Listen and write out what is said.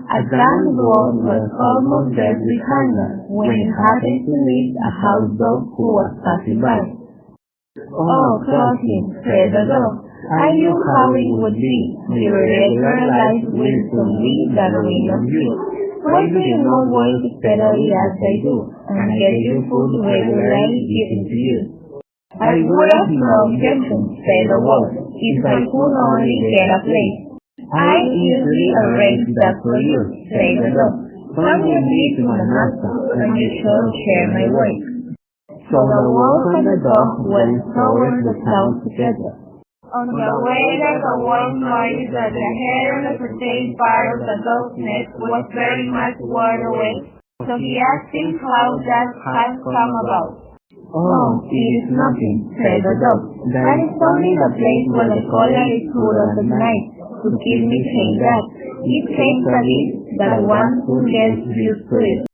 A grand wolf was almost dead with hunger when it happened to meet a house dog who was passing by. "Oh, Cousin," said the dog, "I knew how it would be. Your regular life will soon be that way of you. Why do you not work steadily as I do, and get your food regularly given to you?" "I would have no objection," said the wolf, "if I could only get a place." "I easily arrange that for you," said the dog. "Come with me to my master, and you shall share my work." So the wolf and the dog went towards the town together. On the way there, the wolf noticed that the hair on the certain part of the dog's neck was very much worn away, so he asked him how that had come about. "Oh, it is nothing," said the dog. "That is only the place where the collar is put on the night, to keep me saying that. It takes a bit that one soon gets used to it."